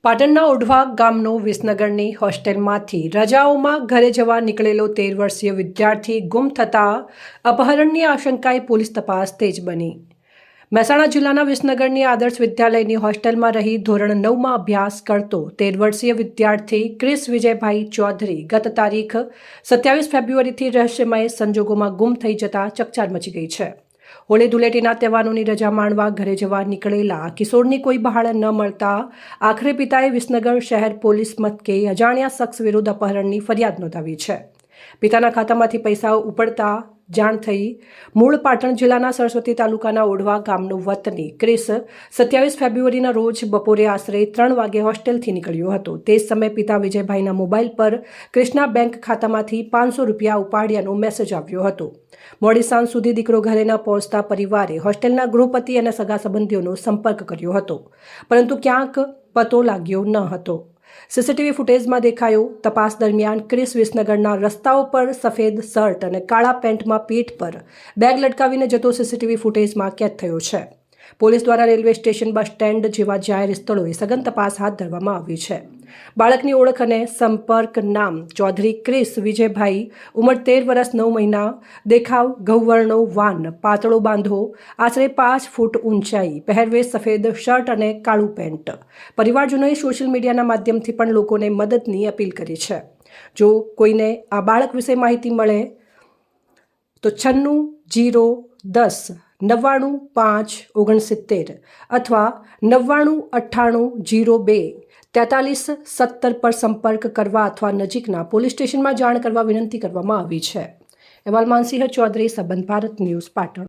પાટણના ઓઢવા ગામનો વિસનગરની હોસ્ટેલમાંથી રજાઓમાં ઘરે જવા નીકળેલો 13 વર્ષીય વિદ્યાર્થી ગુમ થતાં અપહરણની આશંકાએ પોલીસ તપાસ તેજ બની। મહેસાણા જિલ્લાના વિસનગરની આદર્શ વિદ્યાલયની હોસ્ટેલમાં રહી ધોરણ 9માં અભ્યાસ કરતો 13 વર્ષીય વિદ્યાર્થી ક્રિસ વિજયભાઈ ચૌધરી ગત તારીખ 27 ફેબ્રુઆરીથી રહસ્યમય સંજોગોમાં ગુમ થઈ જતા ચકચાર મચી ગઈ છે। હોળી ધૂળેટીના તહેવારોની રજા માણવા ઘરે જવા નીકળેલા કિશોરની કોઈ બહાર ન મળતા આખરે પિતાએ વિસનગર શહેર પોલીસ મથકે અજાણ્યા શખ્સ વિરુદ્ધ અપહરણની ફરિયાદ નોંધાવી છે। પિતાના ખાતામાંથી પૈસા ઉપડતા જાણ થઈ મૂળ પાટણ જિલ્લાના સરસ્વતી તાલુકાના ઓઢવા ગામનો વતની ક્રિસ 27 ફેબ્રુઆરીના રોજ બપોરે આશરે 3 વાગે હોસ્ટેલથી નીકળ્યો હતો। તે સમયે પિતા વિજયભાઈના મોબાઈલ પર ક્રિસના બેંક ખાતામાંથી 500 રૂપિયા ઉપાડ્યાનો મેસેજ આવ્યો હતો। મોડી સાંજ સુધી દીકરો ઘરે ન પહોંચતા પરિવારે હોસ્ટેલના ગૃહપતિ અને સગા સંબંધીઓનો સંપર્ક કર્યો હતો, પરંતુ ક્યાંક પતો લાગ્યો ન હતો। સીસીટીવી ફૂટેજમાં દેખાયો। તપાસ દરમિયાન ક્રિસ વિસનગરના રસ્તાઓ પર સફેદ શર્ટ અને કાળા પેન્ટમાં પીઠ પર બેગ લટકાવીને જતો સીસીટીવી ફૂટેજમાં કેદ થયો છે। પોલીસ દ્વારા રેલવે સ્ટેશન, બસ સ્ટેન્ડ જેવા જાહેર સ્થળોએ સઘન તપાસ હાથ ધરવામાં આવી છે। બાળકની ઓળખ અને સંપર્ક નામ ચૌધરી ક્રિસ વિજયભાઈ, ઉંમર 13 વર્ષ 9 મહિના, દેખાવ ગૌવર્ણો વાન, પાતળો બાંધો, આશરે 5 ફૂટ ઊંચાઈ, પહેરવેશ સફેદ શર્ટ અને કાળું પેન્ટ। પરિવારજનોએ સોશિયલ મીડિયાના માધ્યમથી પણ લોકોને મદદની અપીલ કરી છે। જો કોઈને આ બાળક વિશે માહિતી મળે તો 96 010 99 5 69 અથવા 99 98 02 43 17 પર સંપર્ક કરવા અથવા નજીકના પોલીસ સ્ટેશનમાં જાણ કરવા વિનંતી કરવામાં આવી છે। અહેવાલ માનસિંહ ચૌધરી, સંબંધ ભારત ન્યૂઝ, પાટણ।